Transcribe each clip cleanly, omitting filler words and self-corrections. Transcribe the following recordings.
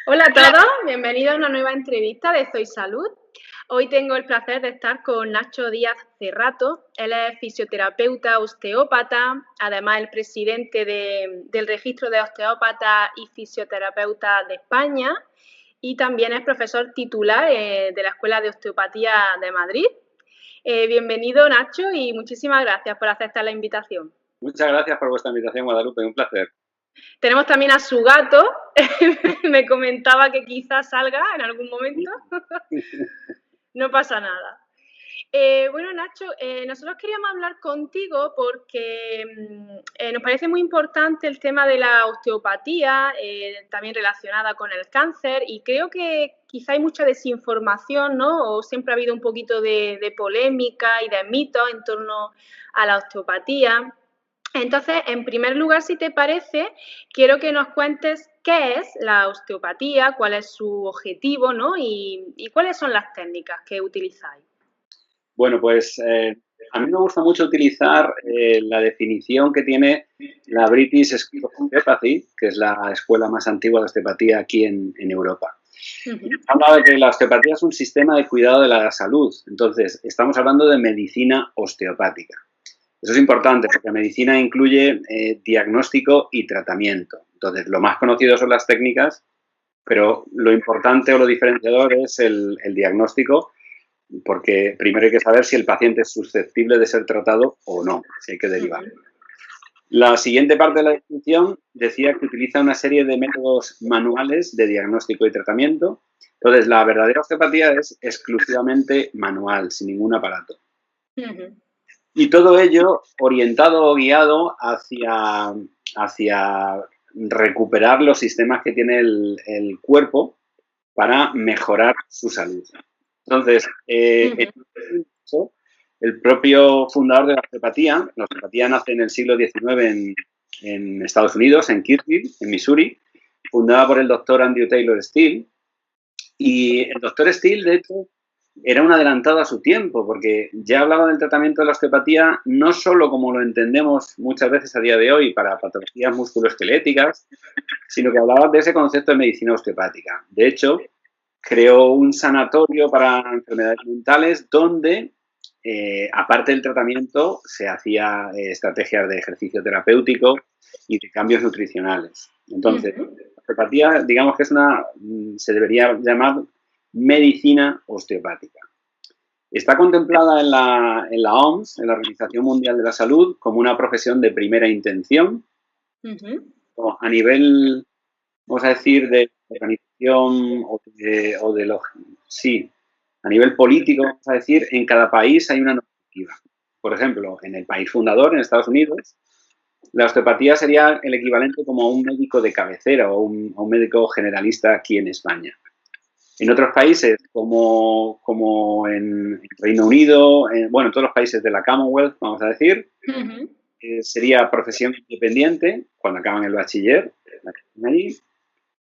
Hola a todos, bienvenidos a una nueva entrevista de Soy Salud. Hoy tengo el placer de estar con Nacho Díaz Cerrato. Él es fisioterapeuta, osteópata, además el presidente del Registro de Osteópatas y Fisioterapeutas de España y también es profesor titular de la Escuela de Osteopatía de Madrid. Bienvenido Nacho y muchísimas gracias por aceptar la invitación. Muchas gracias por vuestra invitación, Guadalupe. Un placer. Tenemos también a su gato, me comentaba que quizás salga en algún momento, no pasa nada. Bueno, Nacho, nosotros queríamos hablar contigo porque nos parece muy importante el tema de la osteopatía, también relacionada con el cáncer, y creo que quizá hay mucha desinformación, ¿no? O siempre ha habido un poquito de polémica y de mitos en torno a la osteopatía. Entonces, en primer lugar, si te parece, quiero que nos cuentes qué es la osteopatía, cuál es su objetivo, ¿no? Y cuáles son las técnicas que utilizáis. Bueno, pues a mí me gusta mucho utilizar la definición que tiene la British School of Osteopathy, que es la escuela más antigua de osteopatía aquí en Europa. Y Uh-huh. habla de que la osteopatía es un sistema de cuidado de la salud. Entonces, estamos hablando de medicina osteopática. Eso es importante porque la medicina incluye diagnóstico y tratamiento. Entonces, lo más conocido son las técnicas, pero lo importante o lo diferenciador es el diagnóstico, porque primero hay que saber si el paciente es susceptible de ser tratado o no, si hay que derivar. Uh-huh. La siguiente parte de la definición decía que utiliza una serie de métodos manuales de diagnóstico y tratamiento. Entonces, la verdadera osteopatía es exclusivamente manual, sin ningún aparato. Uh-huh. Y todo ello orientado o guiado hacia recuperar los sistemas que tiene el cuerpo para mejorar su salud. Entonces, el propio fundador de la osteopatía nace en el siglo XIX en Estados Unidos, en Kirkville, en Missouri, fundada por el doctor Andrew Taylor Still. Y el doctor Still, de hecho, era un adelantado a su tiempo, porque ya hablaba del tratamiento de la osteopatía no solo como lo entendemos muchas veces a día de hoy para patologías musculoesqueléticas, sino que hablaba de ese concepto de medicina osteopática. De hecho, creó un sanatorio para enfermedades mentales donde, aparte del tratamiento, se hacía estrategias de ejercicio terapéutico y de cambios nutricionales. Entonces, Uh-huh. la osteopatía, digamos que se debería llamar medicina osteopática. Está contemplada en la OMS, en la Organización Mundial de la Salud, como una profesión de primera intención, Uh-huh. a nivel, vamos a decir, de organización sí, a nivel político, vamos a decir, en cada país hay una normativa. Por ejemplo, en el país fundador, en Estados Unidos, la osteopatía sería el equivalente como a un médico de cabecera o a un médico generalista aquí en España. En otros países, como en Reino Unido, bueno, en todos los países de la Commonwealth, vamos a decir, Uh-huh. sería profesión independiente cuando acaban el bachiller. Allí.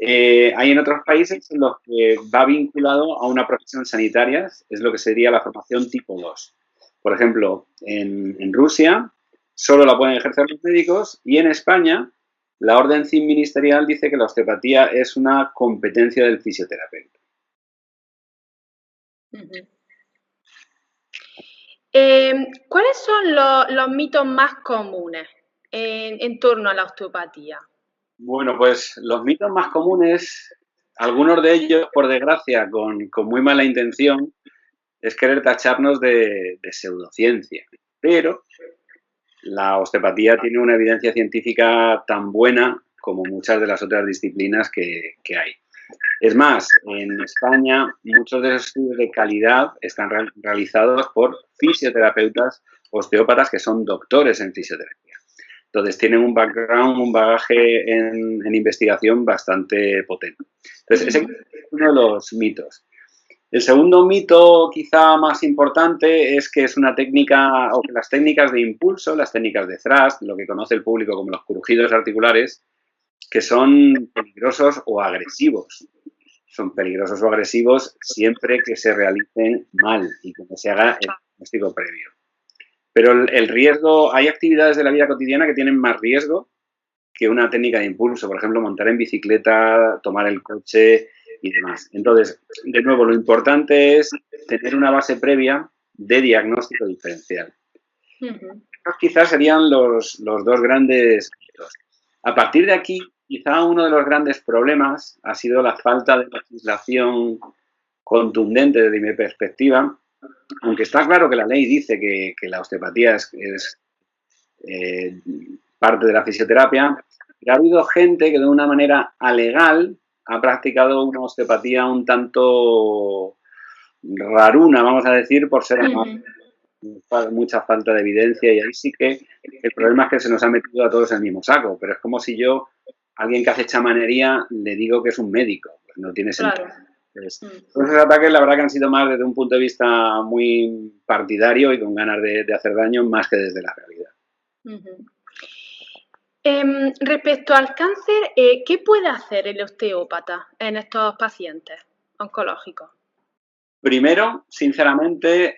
Hay en otros países en los que va vinculado a una profesión sanitaria, es lo que sería la formación tipo 2. Por ejemplo, en Rusia solo la pueden ejercer los médicos y en España la orden ministerial dice que la osteopatía es una competencia del fisioterapeuta. Uh-huh. ¿Cuáles son los mitos más comunes en torno a la osteopatía? Bueno, pues los mitos más comunes, algunos de ellos, por desgracia, con muy mala intención, es querer tacharnos de pseudociencia. Pero la osteopatía tiene una evidencia científica tan buena como muchas de las otras disciplinas que hay. Es más, en España muchos de los estudios de calidad están realizados por fisioterapeutas osteópatas que son doctores en fisioterapia. Entonces tienen un background, un bagaje en investigación bastante potente. Entonces, ese es uno de los mitos. El segundo mito, quizá más importante, es que es una técnica, o que las técnicas de impulso, las técnicas de thrust, lo que conoce el público como los crujidos articulares, que son peligrosos o agresivos. Son peligrosos o agresivos siempre que se realicen mal y que no se haga el diagnóstico previo. Pero el riesgo, hay actividades de la vida cotidiana que tienen más riesgo que una técnica de impulso, por ejemplo, montar en bicicleta, tomar el coche y demás. Entonces, de nuevo, lo importante es tener una base previa de diagnóstico diferencial. Estos quizás serían los dos grandes mitos. A partir de aquí, quizá uno de los grandes problemas ha sido la falta de legislación contundente desde mi perspectiva, aunque está claro que la ley dice que la osteopatía es parte de la fisioterapia, pero ha habido gente que de una manera alegal ha practicado una osteopatía un tanto raruna, vamos a decir, por ser mucha falta de evidencia, y ahí sí que el problema es que se nos ha metido a todos en el mismo saco, pero es como si yo, a alguien que hace chamanería, le digo que es un médico, pues no tiene sentido. Claro. Entonces, esos ataques la verdad que han sido más desde un punto de vista muy partidario y con ganas de hacer daño más que desde la realidad. Respecto al cáncer, ¿qué puede hacer el osteópata en estos pacientes oncológicos? Primero, sinceramente,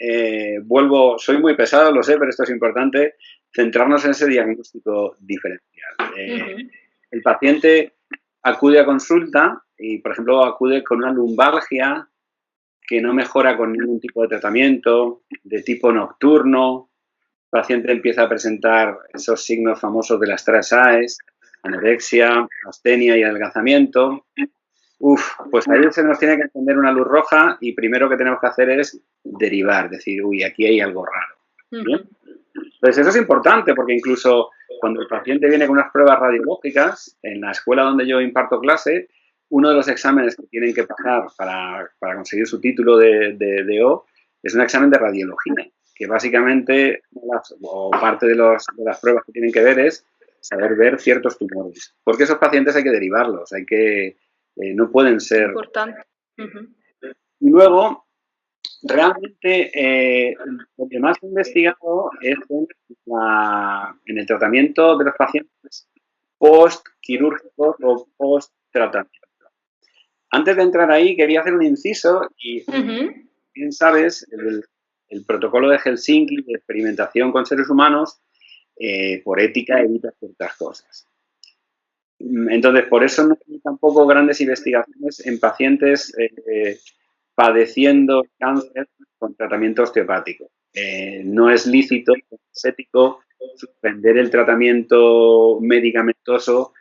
soy muy pesado, lo sé, pero esto es importante, centrarnos en ese diagnóstico diferencial. El paciente acude a consulta y, por ejemplo, acude con una lumbalgia que no mejora con ningún tipo de tratamiento, de tipo nocturno. El paciente empieza a presentar esos signos famosos de las 3 A's, anorexia, astenia y adelgazamiento. Pues ahí se nos tiene que encender una luz roja y primero que tenemos que hacer es derivar, decir, uy, aquí hay algo raro. ¿Bien? Pues eso es importante porque incluso cuando el paciente viene con unas pruebas radiológicas, en la escuela donde yo imparto clase, uno de los exámenes que tienen que pasar para conseguir su título de DO es un examen de radiología, que básicamente, o parte de las pruebas que tienen que ver es saber ver ciertos tumores. Porque esos pacientes hay que derivarlos, no pueden ser... Importante. Y luego, realmente, lo que más he investigado es en el tratamiento de los pacientes post-quirúrgicos o post-tratamiento. Antes de entrar ahí, quería hacer un inciso y, bien sabes, el protocolo de Helsinki de experimentación con seres humanos, por ética, evita ciertas cosas. Entonces, por eso no hay tampoco grandes investigaciones en pacientes padeciendo cáncer con tratamiento osteopático. No es lícito, es ético, suspender el tratamiento medicamentoso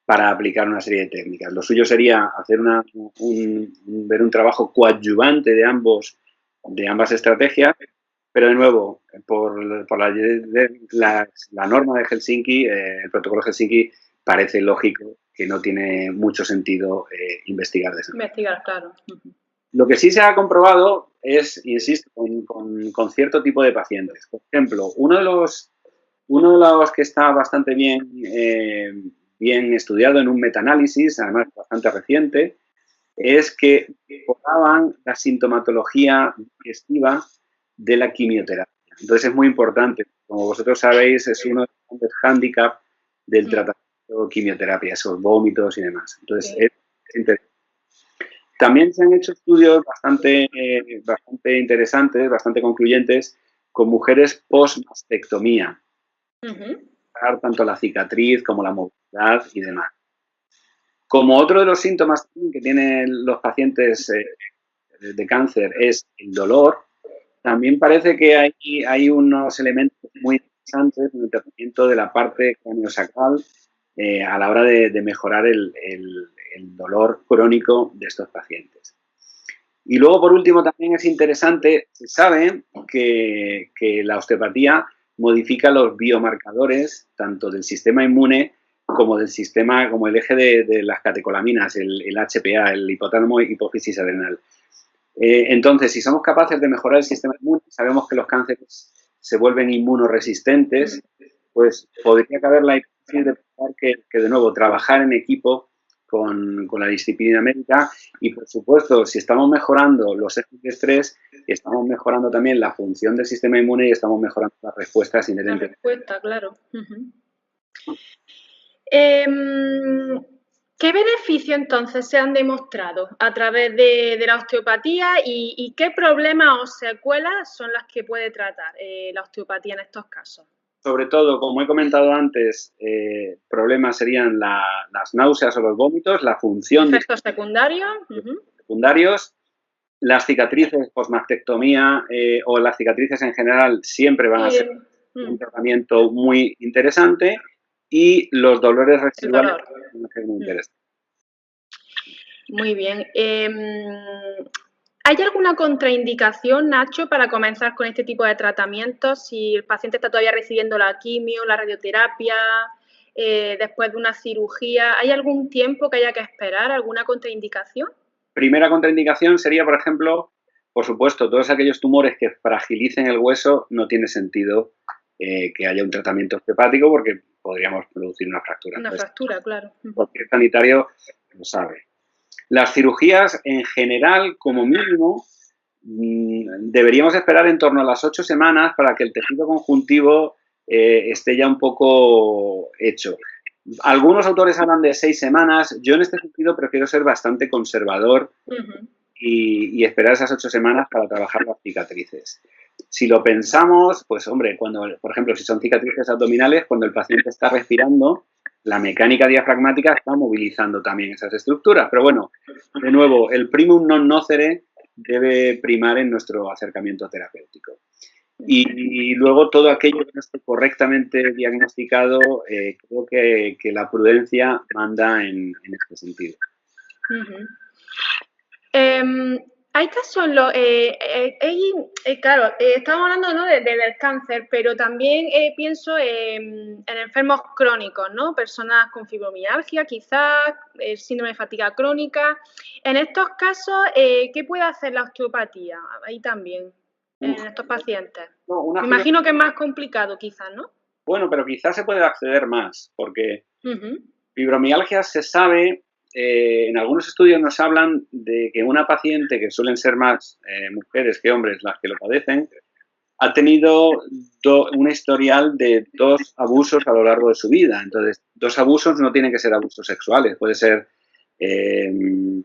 para aplicar una serie de técnicas. Lo suyo sería hacer ver un trabajo coadyuvante de ambas estrategias, pero de nuevo, por la norma de Helsinki, el protocolo de Helsinki, parece lógico que no tiene mucho sentido investigar de eso. Investigar, claro. Lo que sí se ha comprobado es, insisto, con cierto tipo de pacientes. Por ejemplo, uno de los que está bastante bien estudiado en un metaanálisis, además bastante reciente, es que mejoraban la sintomatología digestiva de la quimioterapia. Entonces es muy importante. Como vosotros sabéis, es uno de los grandes hándicaps del tratamiento de quimioterapia, esos vómitos y demás. Entonces es interesante. También se han hecho estudios bastante interesantes, bastante concluyentes, con mujeres post-mastectomía. Tanto la cicatriz como la movilidad y demás. Como otro de los síntomas que tienen los pacientes de cáncer es el dolor, también parece que hay unos elementos muy interesantes en el tratamiento de la parte craneosacral a la hora de mejorar el dolor crónico de estos pacientes. Y luego, por último, también es interesante, se sabe que la osteopatía modifica los biomarcadores tanto del sistema inmune como del sistema, como el eje de las catecolaminas, el HPA, el hipotálamo hipófisis adrenal. Entonces, si somos capaces de mejorar el sistema inmune, sabemos que los cánceres se vuelven inmunoresistentes, pues podría caber la hipótesis de pensar que de nuevo, trabajar en equipo con la disciplina médica y, por supuesto, si estamos mejorando los ejes de estrés, estamos mejorando también la función del sistema inmune y estamos mejorando las respuestas inherentes. La respuesta, claro. ¿Qué beneficios entonces se han demostrado a través de la osteopatía y qué problemas o secuelas son las que puede tratar la osteopatía en estos casos? sobre todo, como he comentado antes, problemas serían las náuseas o los vómitos, la función de Efectos secundarios. secundarios, las cicatrices postmastectomía o las cicatrices en general siempre van a ser un tratamiento muy interesante, y los dolores residuales van a ser muy interesantes. Muy bien. ¿Hay alguna contraindicación, Nacho, para comenzar con este tipo de tratamientos? Si el paciente está todavía recibiendo la quimio, la radioterapia, después de una cirugía, ¿hay algún tiempo que haya que esperar? ¿Alguna contraindicación? Primera contraindicación sería, por ejemplo, por supuesto, todos aquellos tumores que fragilicen el hueso. No tiene sentido que haya un tratamiento osteopático porque podríamos producir una fractura. Una fractura, claro. Cualquier sanitario lo sabe. Las cirugías, en general, como mínimo, deberíamos esperar en torno a las 8 semanas para que el tejido conjuntivo esté ya un poco hecho. Algunos autores hablan de 6 semanas. Yo, en este sentido, prefiero ser bastante conservador y esperar esas 8 semanas para trabajar las cicatrices. Si lo pensamos, pues, hombre, cuando, por ejemplo, si son cicatrices abdominales, cuando el paciente está respirando, la mecánica diafragmática está movilizando también esas estructuras. Pero bueno, de nuevo, el primum non nocere debe primar en nuestro acercamiento terapéutico. Y luego todo aquello que no esté correctamente diagnosticado, creo que la prudencia manda en este sentido. Hay casos, claro, estamos hablando, ¿no?, del cáncer, pero también pienso en enfermos crónicos, ¿no? Personas con fibromialgia, quizás, síndrome de fatiga crónica. En estos casos, ¿qué puede hacer la osteopatía? Ahí también, en estos pacientes. Me imagino que es más complicado, quizás, ¿no? Bueno, pero quizás se puede acceder más, porque fibromialgia se sabe. En algunos estudios nos hablan de que una paciente, que suelen ser más mujeres que hombres las que lo padecen, ha tenido un historial de 2 abusos a lo largo de su vida. Entonces, 2 abusos no tienen que ser abusos sexuales, puede ser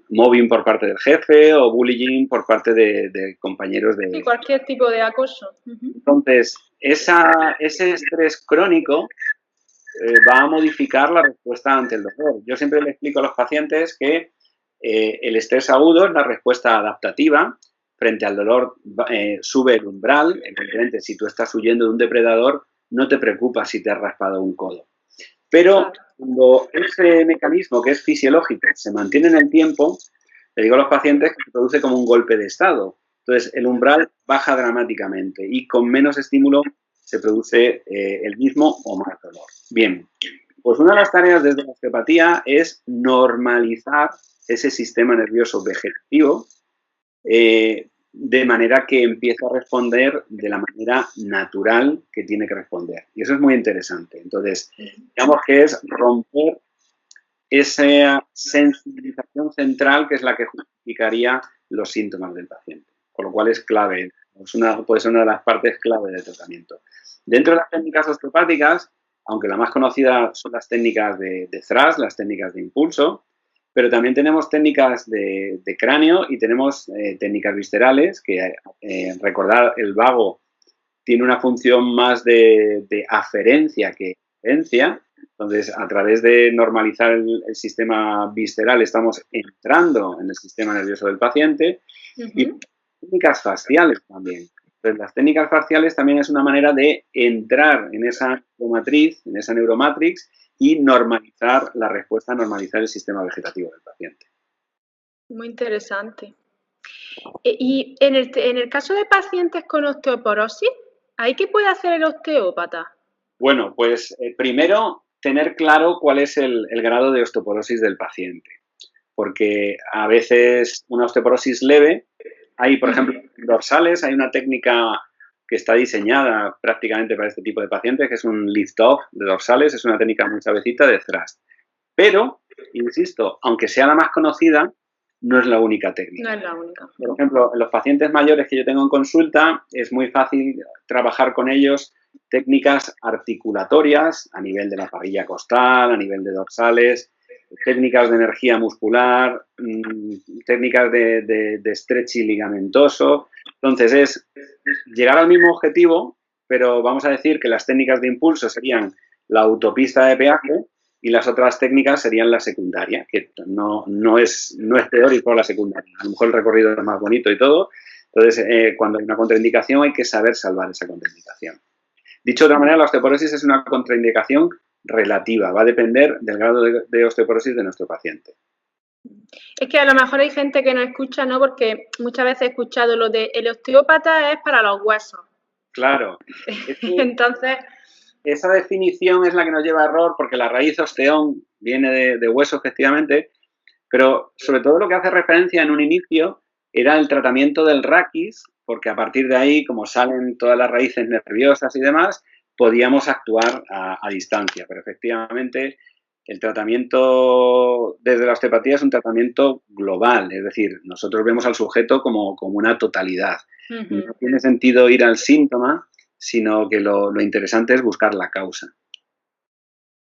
mobbing por parte del jefe o bullying por parte de compañeros de... Sí, cualquier tipo de acoso. Entonces, ese estrés crónico va a modificar la respuesta ante el dolor. Yo siempre le explico a los pacientes que el estrés agudo es la respuesta adaptativa. Frente al dolor sube el umbral. Evidentemente, si tú estás huyendo de un depredador, no te preocupas si te has raspado un codo. Pero cuando ese mecanismo, que es fisiológico, se mantiene en el tiempo, le digo a los pacientes que se produce como un golpe de estado. Entonces, el umbral baja dramáticamente y con menos estímulo se produce el mismo o más dolor. Bien, pues una de las tareas desde la osteopatía es normalizar ese sistema nervioso vegetativo de manera que empiece a responder de la manera natural que tiene que responder. Y eso es muy interesante. Entonces, digamos que es romper esa sensibilización central que es la que justificaría los síntomas del paciente. Con lo cual es clave, puede ser una de las partes clave del tratamiento. Dentro de las técnicas osteopáticas, aunque la más conocida son las técnicas de thrust, las técnicas de impulso, pero también tenemos técnicas de cráneo y tenemos técnicas viscerales, que recordar, el vago tiene una función más de aferencia que eferencia. Entonces, a través de normalizar el sistema visceral, estamos entrando en el sistema nervioso del paciente. Y técnicas faciales también. Entonces, las técnicas faciales también es una manera de entrar en esa neuromatriz, en esa neuromatrix, y normalizar la respuesta, normalizar el sistema vegetativo del paciente. Muy interesante. Y en el caso de pacientes con osteoporosis, ¿ahí qué puede hacer el osteópata? Bueno, pues primero tener claro cuál es el grado de osteoporosis del paciente, porque a veces una osteoporosis leve, hay, por ejemplo, dorsales, hay una técnica que está diseñada prácticamente para este tipo de pacientes, que es un lift-off de dorsales, es una técnica muy suavecita de thrust. Pero, insisto, aunque sea la más conocida, no es la única técnica. No es la única. Por ejemplo, en los pacientes mayores que yo tengo en consulta, es muy fácil trabajar con ellos técnicas articulatorias a nivel de la parrilla costal, a nivel de dorsales, técnicas de energía muscular, técnicas de stretching ligamentoso. Entonces, es llegar al mismo objetivo, pero vamos a decir que las técnicas de impulso serían la autopista de peaje y las otras técnicas serían la secundaria, que no es teórico la secundaria. A lo mejor el recorrido es más bonito y todo. Entonces, cuando hay una contraindicación hay que saber salvar esa contraindicación. Dicho de otra manera, la osteoporosis es una contraindicación relativa. Va a depender del grado de osteoporosis de nuestro paciente. Es que a lo mejor hay gente que no escucha, ¿no? Porque muchas veces he escuchado lo de el osteópata es para los huesos. Claro. Entonces... Esa definición es la que nos lleva a error porque la raíz osteón viene de hueso, efectivamente, pero sobre todo lo que hace referencia en un inicio era el tratamiento del raquis, porque a partir de ahí, como salen todas las raíces nerviosas y demás, podíamos actuar a distancia. Pero efectivamente, el tratamiento desde la osteopatía es un tratamiento global, es decir, nosotros vemos al sujeto como una totalidad. Uh-huh. No tiene sentido ir al síntoma, sino que lo interesante es buscar la causa.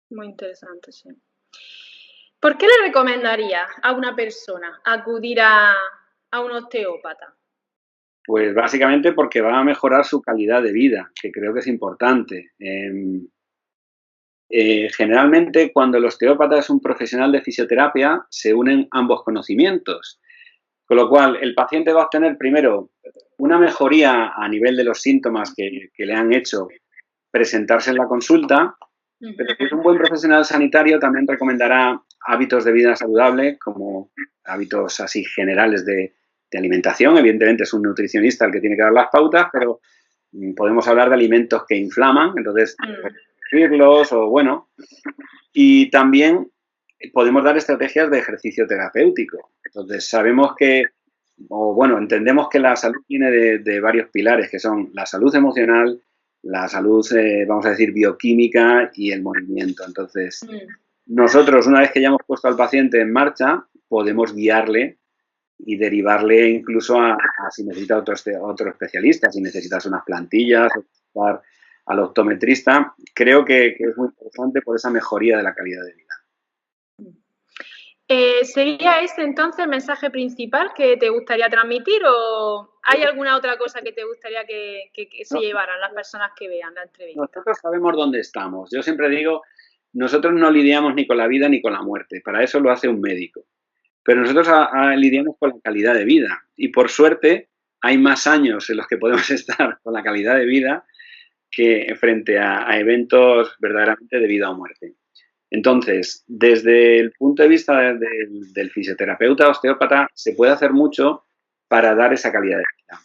Muy interesante, sí. ¿Por qué le recomendaría a una persona acudir a un osteópata? Pues básicamente porque va a mejorar su calidad de vida, que creo que es importante. Generalmente, cuando el osteópata es un profesional de fisioterapia, se unen ambos conocimientos. Con lo cual, el paciente va a obtener primero una mejoría a nivel de los síntomas que le han hecho presentarse en la consulta, pero si es un buen profesional sanitario también recomendará hábitos de vida saludable, como hábitos así generales de alimentación. Evidentemente es un nutricionista el que tiene que dar las pautas, pero podemos hablar de alimentos que inflaman, entonces reducirlos o bueno. Y también podemos dar estrategias de ejercicio terapéutico. Entonces sabemos que, o bueno, entendemos que la salud viene de varios pilares, que son la salud emocional, la salud, vamos a decir, bioquímica y el movimiento. Entonces, nosotros, una vez que ya hemos puesto al paciente en marcha, podemos guiarle y derivarle incluso a si necesita otro especialista, si necesitas unas plantillas, o al optometrista. Creo que es muy importante por esa mejoría de la calidad de vida. ¿Sería ese entonces el mensaje principal que te gustaría transmitir o hay alguna otra cosa que te gustaría que se llevaran las personas que vean la entrevista? Nosotros sabemos dónde estamos. Yo siempre digo, nosotros no lidiamos ni con la vida ni con la muerte. Para eso lo hace un médico. Pero nosotros lidiamos con la calidad de vida. Y por suerte hay más años en los que podemos estar con la calidad de vida que frente a eventos verdaderamente de vida o muerte. Entonces, desde el punto de vista del fisioterapeuta osteópata, se puede hacer mucho para dar esa calidad de vida.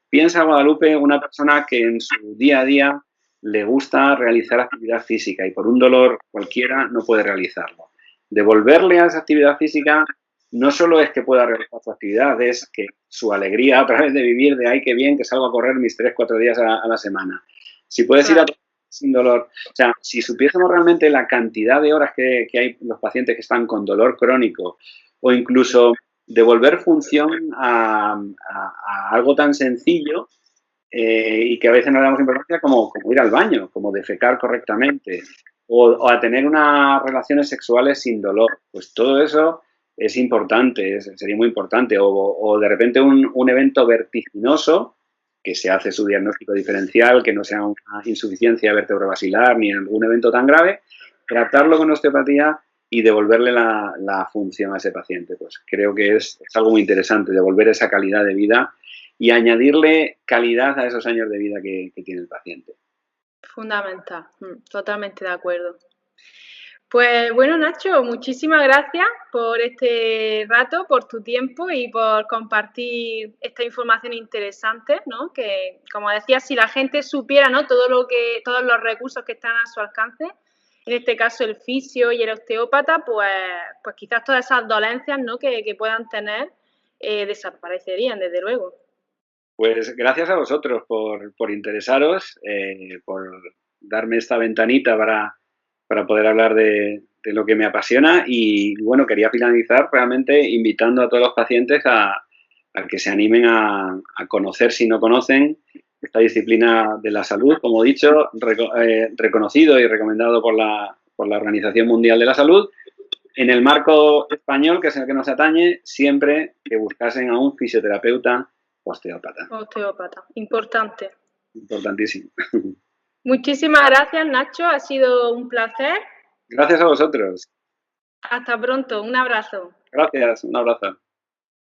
Piensa, Guadalupe, una persona que en su día a día le gusta realizar actividad física y por un dolor cualquiera no puede realizarlo. Devolverle a esa actividad física no solo es que pueda realizar su actividad, es que su alegría a través de vivir de ¡ay, qué bien que salgo a correr mis 3-4 días a la semana! Si puedes ir a sin dolor. O sea, si supiésemos realmente la cantidad de horas que hay los pacientes que están con dolor crónico o incluso devolver función a algo tan sencillo y que a veces no le damos importancia como ir al baño, como defecar correctamente o a tener unas relaciones sexuales sin dolor. Pues todo eso es importante, sería muy importante. O de repente un evento vertiginoso que se hace su diagnóstico diferencial, que no sea una insuficiencia vertebrovascular ni algún evento tan grave, tratarlo con osteopatía y devolverle la función a ese paciente. Pues creo que es algo muy interesante, devolver esa calidad de vida y añadirle calidad a esos años de vida que tiene el paciente. Fundamental, totalmente de acuerdo. Pues bueno, Nacho, muchísimas gracias por este rato, por tu tiempo y por compartir esta información interesante, ¿no? Que, como decías, si la gente supiera, ¿no? Todos los recursos que están a su alcance, en este caso el fisio y el osteópata, pues quizás todas esas dolencias, ¿no? que puedan tener desaparecerían, desde luego. Pues gracias a vosotros por interesaros, por darme esta ventanita para poder hablar de lo que me apasiona y bueno, quería finalizar realmente invitando a todos los pacientes a que se animen a conocer, si no conocen, esta disciplina de la salud, como he dicho, reconocido y recomendado por la Organización Mundial de la Salud, en el marco español, que es el que nos atañe, siempre que buscasen a un fisioterapeuta osteópata. Osteópata, importante. Importantísimo. Muchísimas gracias, Nacho. Ha sido un placer. Gracias a vosotros. Hasta pronto. Un abrazo. Gracias, un abrazo.